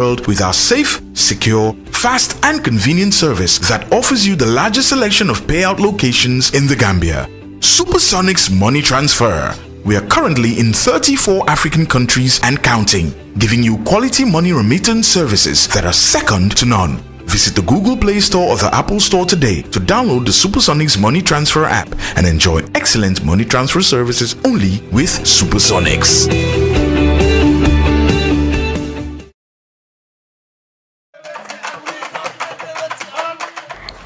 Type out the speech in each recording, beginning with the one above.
world with our safe, secure, fast and convenient service that offers you the largest selection of payout locations in the Gambia. Supersonics Money Transfer. We are currently in 34 African countries and counting, giving you quality money remittance services that are second to none. Visit the Google Play Store or the Apple Store today to download the Supersonics Money Transfer app and enjoy excellent money transfer services only with Supersonics.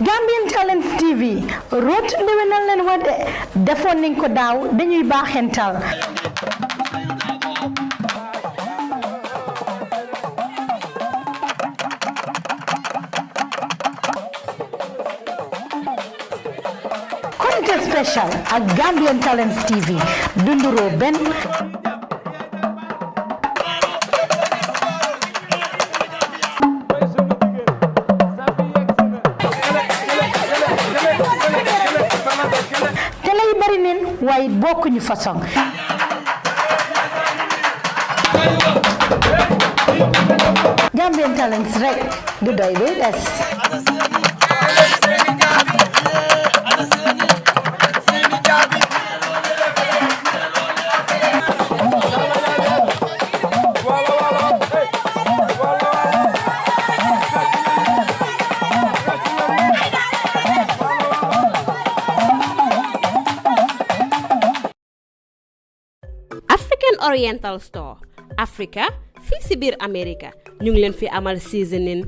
Gambian Talents TV root lewenal len wade defon nañ ko daaw dañuy baxental contest special ak Gambian Talents TV dunduro ben waaye bokkuñu façon Gambian Talents rek du doy du des Oriental Store Africa fii si biir America ñu ngi leen fi amal seasoning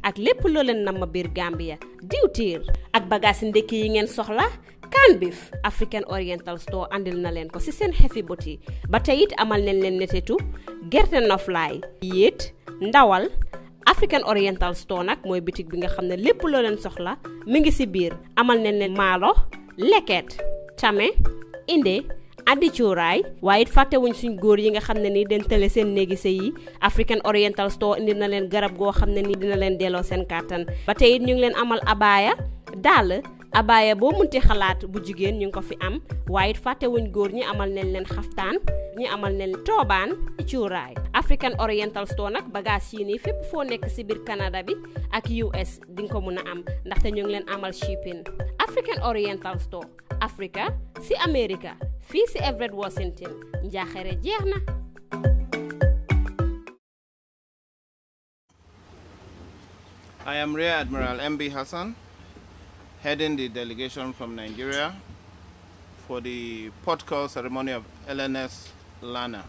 ak lépp loo leen nam biir Gambia diwtiir ak bagage ndekki yi ngeen soxla can beef African Oriental Store andil na leen ko si seen heavy boti ba tey it amal nañ leen netetu gerte noflaay yéet ndawal African Oriental Store nag mooy bitik bi nga xam ne lépp loo leen soxla mi ngi si biir amal nañ leen maalo leket tame inde addi cuuraay waaye it fàttewuñ suñ góor yi nga xam ne ni den tële seen néegi sëy yi African Oriental Store indi na leen garab goo xam ne ni dina leen delloo seen kàttan ba tey it ñu ngi leen amal abaya dàll abaya boo munti xalaat bu jigéen ñu ngi ko fi am waaye it fàttewuñ góor ñi amal nañ leen xaftaan ñi amal nañ toobaan cuuraay African Oriental Store nag bagage yi nii fépp foo nekk si biir Canada bi ak US di nga ko mun a am ndaxte ñu ngi leen amal shipping African Oriental Store Africa si America fii si Everett Washington njaaxare jeex na. I am Rear Admiral MB Hassan, heading the delegation from Nigeria for the port call ceremony of Nns Lana.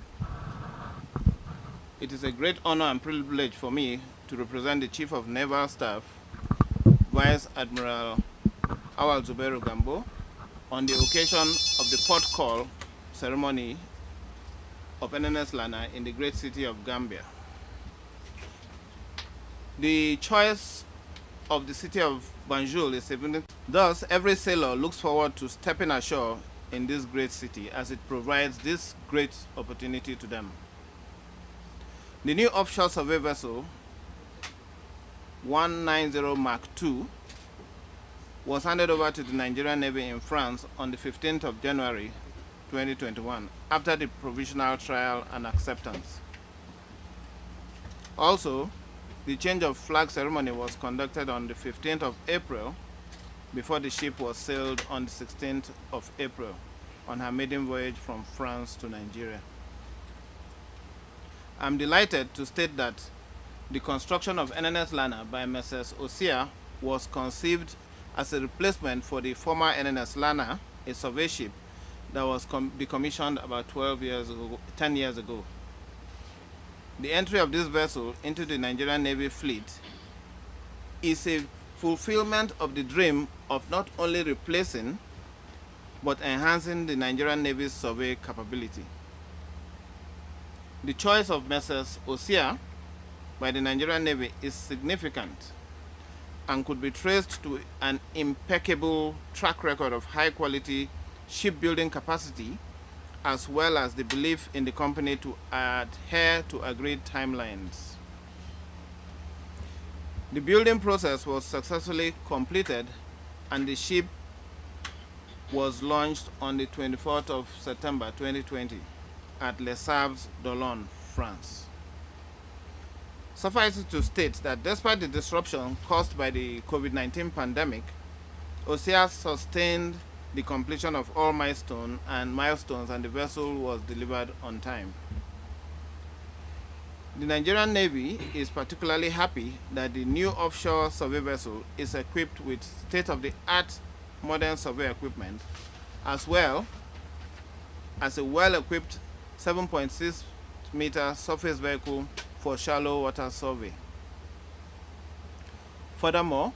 It is a great honor and privilege for me to represent the Chief of Naval Staff, Vice Admiral Awal Zubairu Gambo, on the occasion of the port call ceremony of Nns Lana in the great city of Gambia. The choice of the city of Banjul is evident. Thus, every sailor looks forward to stepping ashore in this great city as it provides this great opportunity to them. The new offshore survey vessel 190 Mark II was handed over to the Nigerian Navy in France on the 15th of January 2021 after the provisional trial and acceptance. Also, the change of flag ceremony was conducted on the 15th of April before the ship was sailed on the 16th of April on her maiden voyage from France to Nigeria. I'm delighted to state that the construction of Nns Lana by Messrs. Osia was conceived as a replacement for the former Nns Lana, a survey ship that was decommissioned about 10 years ago. The entry of this vessel into the Nigerian Navy fleet is a fulfillment of the dream of not only replacing but enhancing the Nigerian Navy's survey capability. The choice of Messrs. Osia by the Nigerian Navy is significant and could be traced to an impeccable track record of high-quality shipbuilding capacity, as well as the belief in the company to adhere to agreed timelines. The building process was successfully completed and the ship was launched on the 24th of September 2020 at Les Sables, Dolon, France. Suffice it to state that despite the disruption caused by the COVID-19 pandemic, OSEA sustained the completion of all milestones and the vessel was delivered on time. The Nigerian Navy is particularly happy that the new offshore survey vessel is equipped with state-of-the-art modern survey equipment, as well as a well-equipped 7.6-meter surface vehicle for shallow water survey. Furthermore,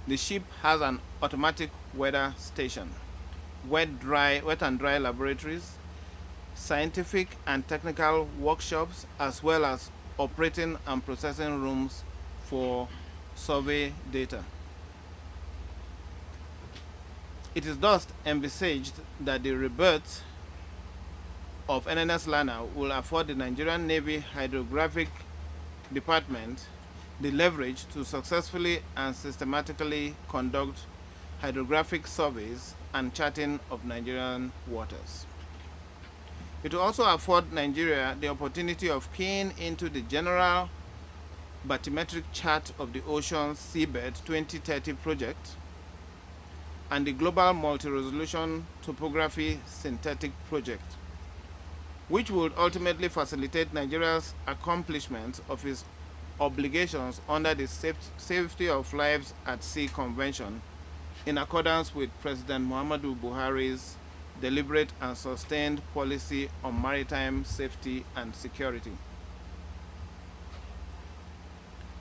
the ship has an automatic weather station, wet and dry laboratories, scientific and technical workshops, as well as operating and processing rooms for survey data. It is thus envisaged that the rebirth of Nns Lana will afford the Nigerian Navy Hydrographic Department the leverage to successfully and systematically conduct hydrographic surveys and charting of Nigerian waters. It will also afford Nigeria the opportunity of keying into the general bathymetric chart of the Ocean Seabed 2030 project and the Global Multi-Resolution Topography Synthetic project, which would ultimately facilitate Nigeria's accomplishment of its obligations under the Safety of Lives at Sea Convention in accordance with President Muhammadu Buhari's deliberate and sustained policy on maritime safety and security.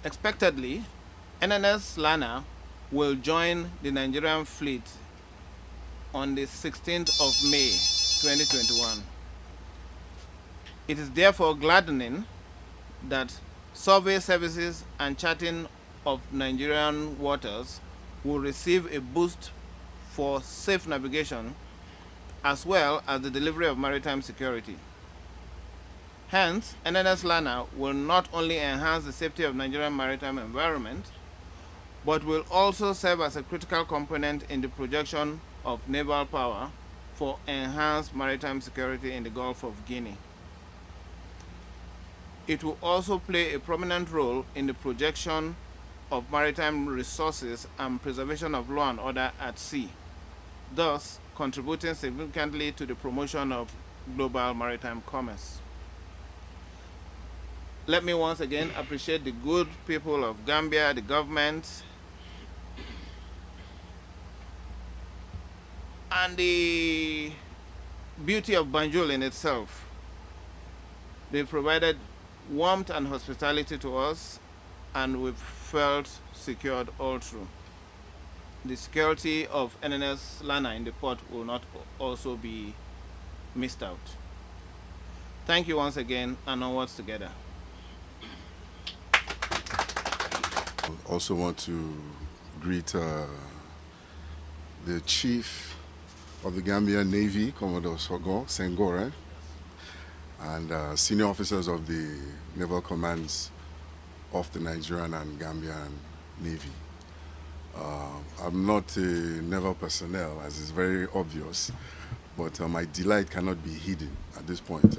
Expectedly, Nns Lana will join the Nigerian fleet on the 16th of May 2021. It is therefore gladdening that survey services and charting of Nigerian waters will receive a boost for safe navigation as well as the delivery of maritime security. Hence, Nns Lana will not only enhance the safety of Nigerian maritime environment, but will also serve as a critical component in the projection of naval power for enhanced maritime security in the Gulf of Guinea. It will also play a prominent role in the projection of maritime resources and preservation of law and order at sea, thus contributing significantly to the promotion of global maritime commerce. Let me once again appreciate the good people of Gambia, the government, and the beauty of Banjul in itself. They provided warmth and hospitality to us, and we've felt secured all through. The security of Nns Lana in the port will not also be missed out. Thank you once again, and onwards together. I also want to greet the Chief of the Gambian Navy, Commodore Senghore, and senior officers of the naval commands of the Nigerian and Gambian Navy. I'm not a naval personnel, as is very obvious, but my delight cannot be hidden at this point.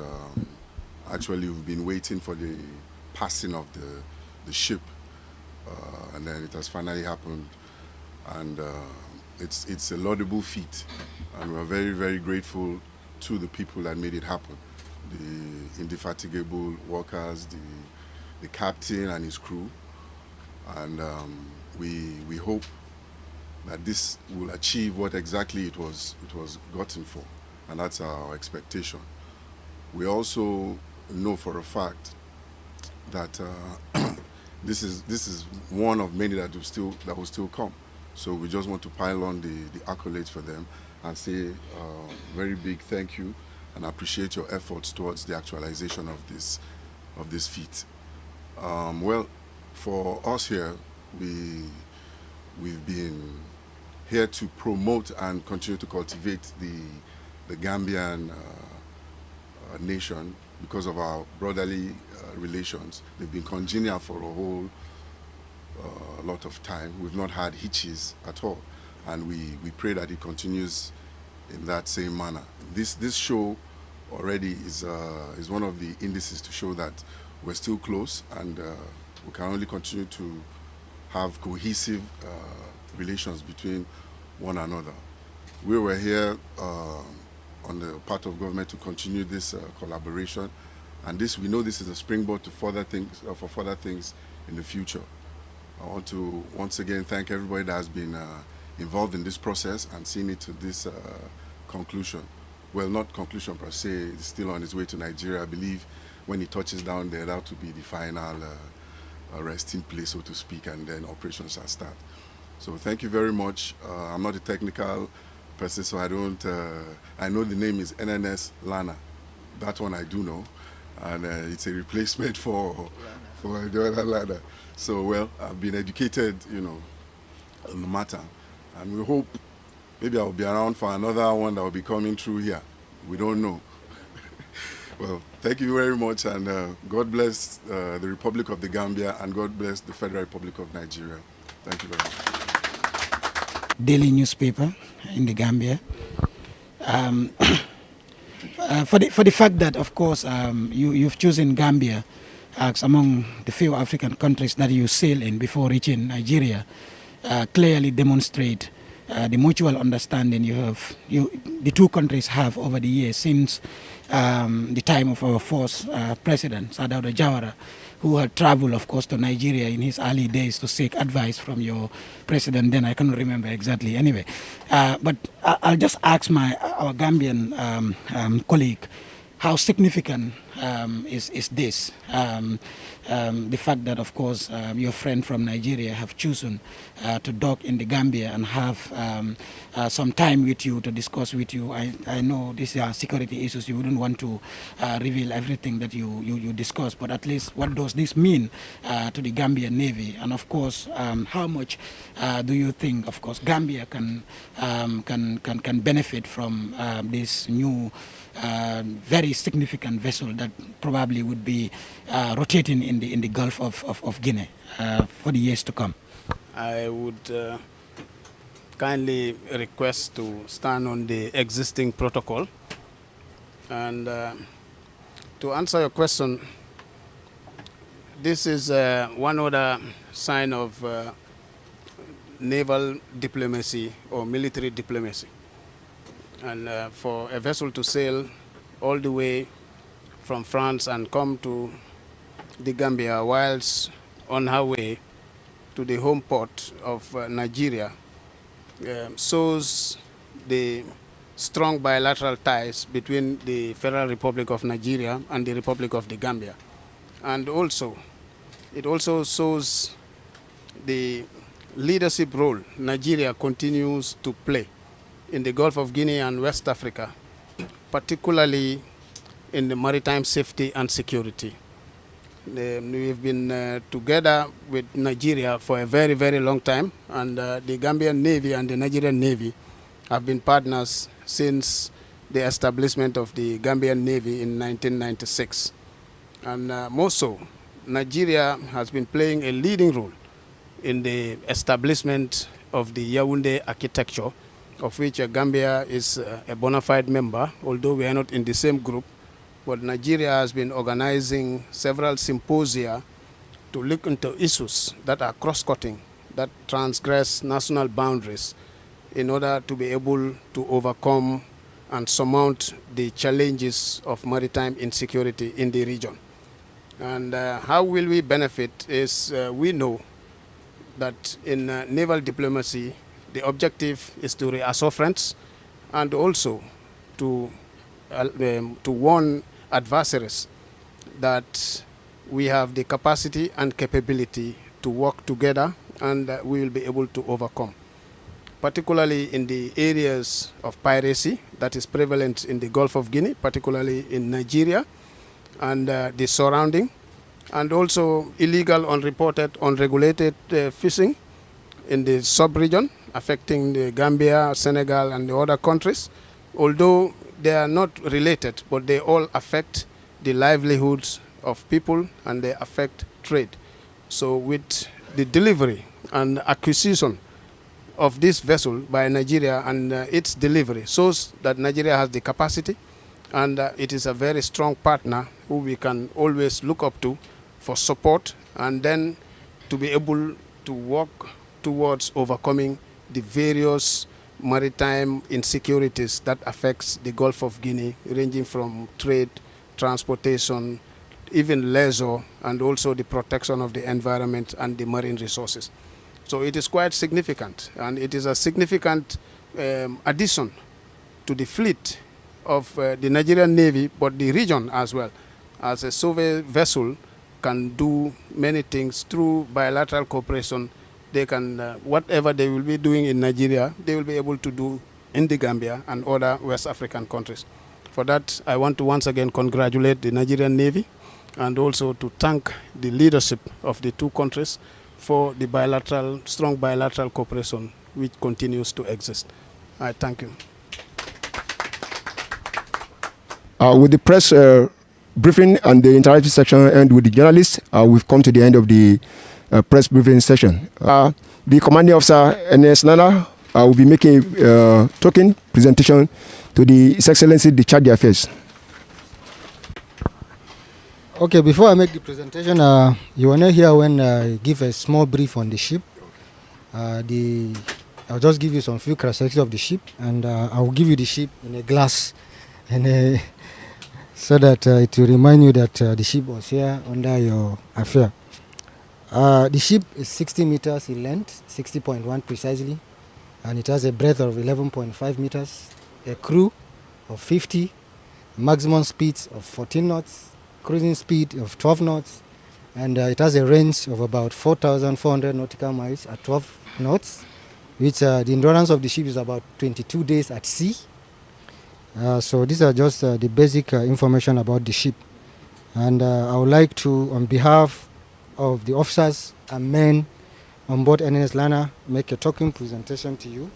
Actually, we've been waiting for the passing of the ship, and then it has finally happened, and it's a laudable feat, and we're very, very grateful to the people that made it happen. The indefatigable workers, the captain and his crew, and we hope that this will achieve what exactly it was gotten for, and that's our expectation. We also know for a fact that this is one of many that will still come. So we just want to pile on the accolades for them and say a very big thank you and appreciate your efforts towards the actualization of this feat. Well, for us here, we've been here to promote and continue to cultivate the Gambian nation because of our brotherly relations. They've been congenial for a whole lot of time. We've not had hitches at all, and we pray that it continues in that same manner. This show already is one of the indices to show that we're still close, and we can only continue to have cohesive relations between one another. We were here on the part of government to continue this collaboration, and we know this is a springboard to further things for further things in the future. I want to once again thank everybody that has been involved in this process and seen it to this conclusion. Well, not conclusion per se, it's still on its way to Nigeria. I believe when it touches down there, that will be the final resting place, so to speak, and then operations shall start. So thank you very much. I'm not a technical person, so I don't, I know the name is Nns Lana. That one I do know. And it's a replacement for the other Lana. So, well, I've been educated, you know, on the matter. And we hope maybe I'll be around for another one that will be coming through here. We don't know. Well, thank you very much, and God bless the Republic of the Gambia, and God bless the Federal Republic of Nigeria. Thank you very much. Daily newspaper in the Gambia. For the fact that, of course, you've chosen Gambia as among the few African countries that you sail in before reaching Nigeria, clearly demonstrate the mutual understanding the two countries have over the years since the time of our first president, Sadauda Jawara, who had traveled, of course, to Nigeria in his early days to seek advice from your president then. I cannot remember exactly. Anyway, but I'll just ask our Gambian colleague, how significant is this? The fact that, of course, your friend from Nigeria have chosen to dock in the Gambia and have some time with you to discuss with you. I know these are security issues. You wouldn't want to reveal everything that you discuss, but at least what does this mean to the Gambian Navy? And of course, how much do you think, of course, Gambia can benefit from this new very significant vessel that probably would be rotating in the Gulf of Guinea for the years to come? I would kindly request to stand on the existing protocol. And to answer your question, this is one other sign of naval diplomacy or military diplomacy. And for a vessel to sail all the way from France and come to the Gambia whilst on her way to the home port of Nigeria shows the strong bilateral ties between the Federal Republic of Nigeria and the Republic of the Gambia. And also, it also shows the leadership role Nigeria continues to play in the Gulf of Guinea and West Africa, particularly in the maritime safety and security. We've been together with Nigeria for a very, very long time, and the Gambian Navy and the Nigerian Navy have been partners since the establishment of the Gambian Navy in 1996. And more so, Nigeria has been playing a leading role in the establishment of the Yaoundé architecture, of which Gambia is a bona fide member, although we are not in the same group. But Nigeria has been organizing several symposia to look into issues that are cross-cutting, that transgress national boundaries, in order to be able to overcome and surmount the challenges of maritime insecurity in the region. And how will we benefit is we know that in naval diplomacy, the objective is to reassure friends and also to warn adversaries that we have the capacity and capability to work together, and we will be able to overcome, particularly in the areas of piracy that is prevalent in the Gulf of Guinea, particularly in Nigeria and the surrounding, and also illegal, unreported, unregulated fishing in the sub-region affecting the Gambia, Senegal, and the other countries. Although they are not related, but they all affect the livelihoods of people and they affect trade. So with the delivery and acquisition of this vessel by Nigeria and its delivery shows that Nigeria has the capacity, and it is a very strong partner who we can always look up to for support, and then to be able to work towards overcoming the various maritime insecurities that affects the Gulf of Guinea, ranging from trade, transportation, even leisure, and also the protection of the environment and the marine resources. So it is quite significant, and it is a significant addition to the fleet of the Nigerian Navy, but the region as well, as a survey vessel can do many things through bilateral cooperation. They can, whatever they will be doing in Nigeria, they will be able to do in the Gambia and other West African countries. For that, I want to once again congratulate the Nigerian Navy and also to thank the leadership of the two countries for the bilateral, strong bilateral cooperation which continues to exist. I thank you. With the press briefing and the interactive section and with the journalists, we've come to the end of the press briefing session. The commanding officer, Nns Lana, will be making a token presentation to His Excellency the Charge Affairs. Okay, before I make the presentation, you want to hear when I give a small brief on the ship. I'll just give you some few characteristics of the ship, and I'll give you the ship in a glass, and so that it will remind you that the ship was here under your affair. The ship is 60 meters in length, 60.1 precisely, and it has a breadth of 11.5 meters, a crew of 50, maximum speeds of 14 knots, cruising speed of 12 knots, and it has a range of about 4,400 nautical miles at 12 knots, which the endurance of the ship is about 22 days at sea. So these are just the basic information about the ship. And I would like to, on behalf of the officers and men on board Nns Lana, make a talking presentation to you.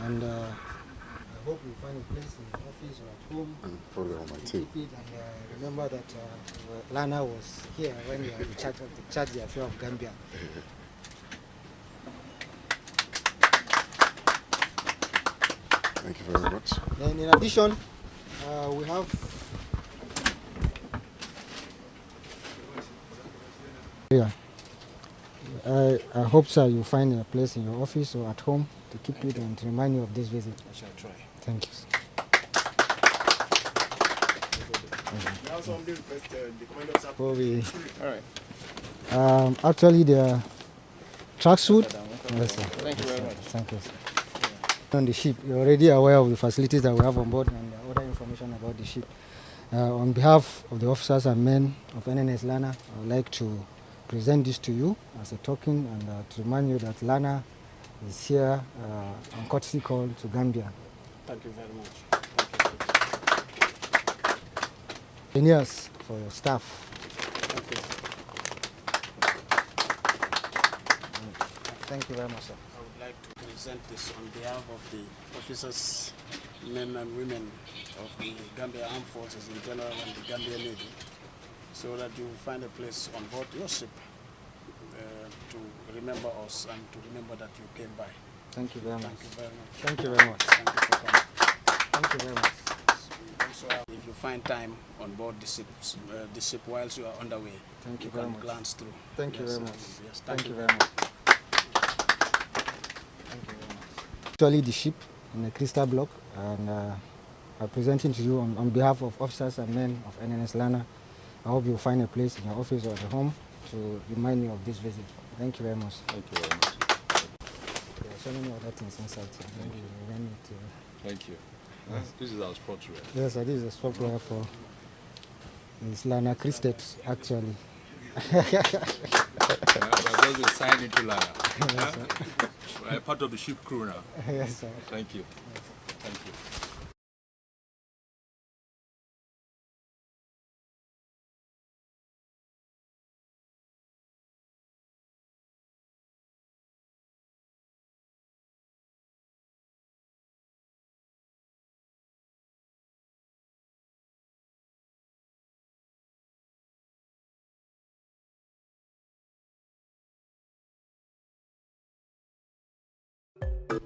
And I hope you find a place in the office or at home. And put it on my tape. And remember that Lana was here when you were in charge of the affair of Gambia. Thank you very much. And in addition, we have yeah. I hope, sir, you find a place in your office or at home to keep it and to remind you of this visit. I shall try. Thank you, sir. All right. Actually, the tracksuit. Yes, sir. Thank you very much. Thank you, sir. On the ship, you're already aware of the facilities that we have on board and other information about the ship. On behalf of the officers and men of Nns Lana, I would like to present this to you as a token and to remind you that Lana is here on courtesy call to Gambia. Thank you very much. Engineers for your staff. Thank you. Thank you very much, sir. I would like to present this on behalf of the officers, men and women of the Gambia Armed Forces in general and the Gambia Navy, so that you will find a place on board your ship to remember us and to remember that you came by. Thank you very much. Thank you very much. Thank you very much. Thank you for coming. Thank you very much. Also, if you find time on board the ship whilst you are underway, Thank you can very much. glance through. Thank you very much. Yes, Thank you very much. Thank you very much. Actually, the ship in the crystal block, and I'm presenting to you on behalf of officers and men of Nns Lana. I hope you'll find a place in your office or at home to remind you of this visit. Thank you very much. Thank you very much. There are so many other things inside. So Thank you. This is our sports wear. yes, this is a sport wear for Nns Lana Christet, actually. We're going to sign into Lana. Yes, sir. We're part of the ship crew now. Yes, sir. Thank you. Thank you.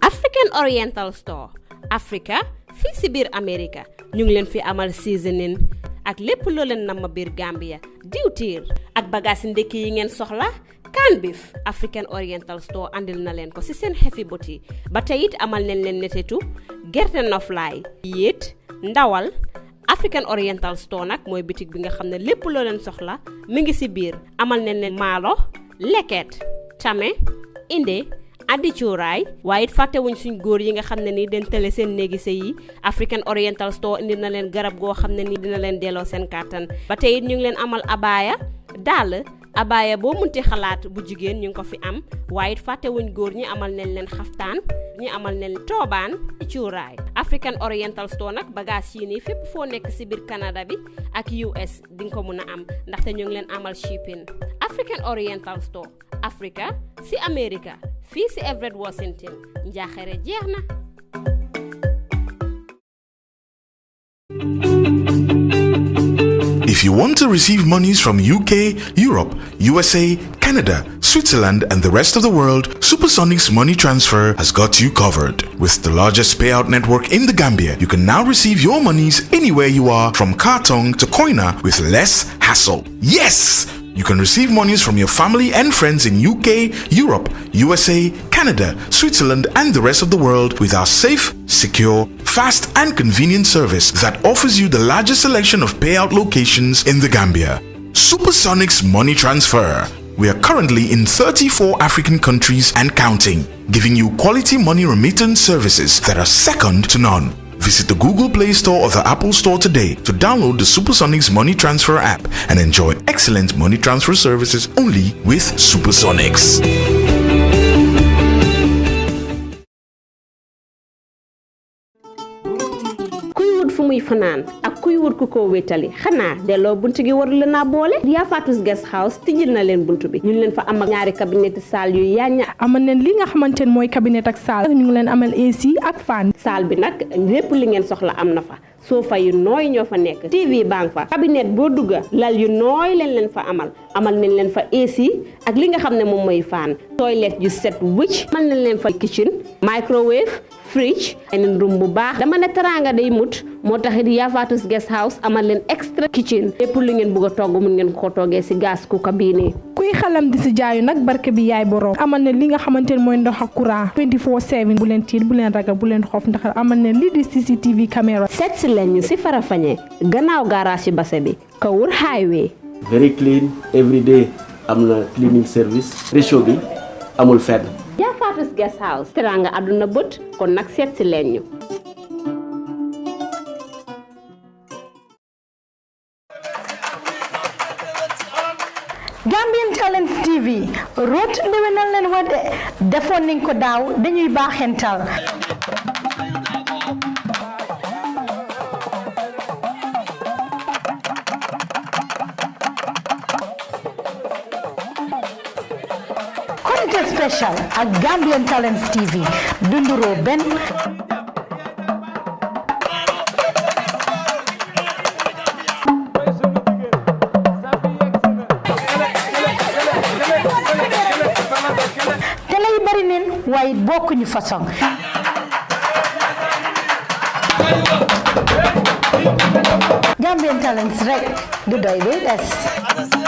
African Oriental Store Africa fii si biir America ñu ngi leen fi amal seasoning ak lépp loo leen nam ma biir Gambia diwtiir ak bagaas ndekki yi ngeen soxla Can Beef African Oriental Store andil na leen ko ci seen xefi boti ba tey it amal nañ leen netetu gerte noflaay yéet ndawal African Oriental Store nag mooy bitik bi nga xam ne lépp loo leen soxla mi ngi ci biir amal nañ leen maalo leket tame inde andi cuuraay waaye it fàttewuñ suñ góor yi nga xam ne ni den tële seen néegi sëy yi African Oriental Store indi na leen garab goo xam ne ni dina leen delloo seen kàttan ba tey it ñu ngi leen amal abaaya dàll abaaya boo munti xalaat bu jigéen ñu ngi ko fi am waaye it fàttewuñ góor ñi amal nañ leen xaftaan ñi amal nañ toobaan cuuraay African Oriental Store nag bagage yi nii fépp foo nekk ci biir Canada bi ak US di nga ko mun a am ndaxte ñu ngi leen amal shipping African Oriental Store Africa ci America fii ci Everett Washington njaaxare jeex na. If you want to receive monies from UK, Europe, USA, Canada, Switzerland, and the rest of the world, Supersonic's Money Transfer has got you covered. With the largest payout network in the Gambia, you can now receive your monies anywhere you are, from Kartong to Koina, with less hassle. Yes! You can receive monies from your family and friends in UK, Europe, USA, Canada, Switzerland, and the rest of the world with our safe, secure, fast, and convenient service that offers you the largest selection of payout locations in the Gambia. Supersonic's Money Transfer. We are currently in 34 African countries and counting, giving you quality money remittance services that are second to none. Visit the Google Play Store or the Apple Store today to download the Supersonic's Money Transfer app and enjoy excellent money transfer services only with Supersonics. fu muy fanaan ak kuy wut ku ko wétali xanaa delloo buntu gi warul na boole Yaa Fatus Guest House tijjil na leen buntu bi ñu leen fa am ak ñaari cabinet salle yu yaña amal leen li nga xamante ne mooy cabinet ak salle ñu ngi leen amal AC ak fan salle bi nag lépp li ngeen soxla am na fa sofa yu nooy ñoo fa nekk TV bang fa cabinet boo dugga lal yu nooy leen fa amal nañ leen fa AC ak li nga xam ne moom mooy fan toilet yu set wicc amal nañ leen fa kitchen microwave fridge en room bu baax dama ne teranga day mut moo taxit Yaa Fatus Guest House amal leen extra kitchen lépp lu ngeen bëgg a togg mun ngeen ko toggee ci gas cooker bii nii kuy xalam di ci jaayu nag barke bi yaay borom amal ne li nga xamante ne mooy ndox ak courant 24/7 bu leen tiit bu leen ragal bu leen xof ndax amal ne lii di CCTV caméra seet si leen ñu ci Farafenni gannaaw garage ci base bi Kawur highway very clean every day am na cleaning service ratio bi amul fenn Yaa Fatus Guest House teranga àdduna bët kon nag seet si leen ñu Gambian Talents TV root ndewenal leen wade defoon nañ ko daaw dañuy baaxental Special ak Gambian Talents TV dunduro ben télé yi bari neen waaye bokkuñu façon Gambian Talents rek du doy day des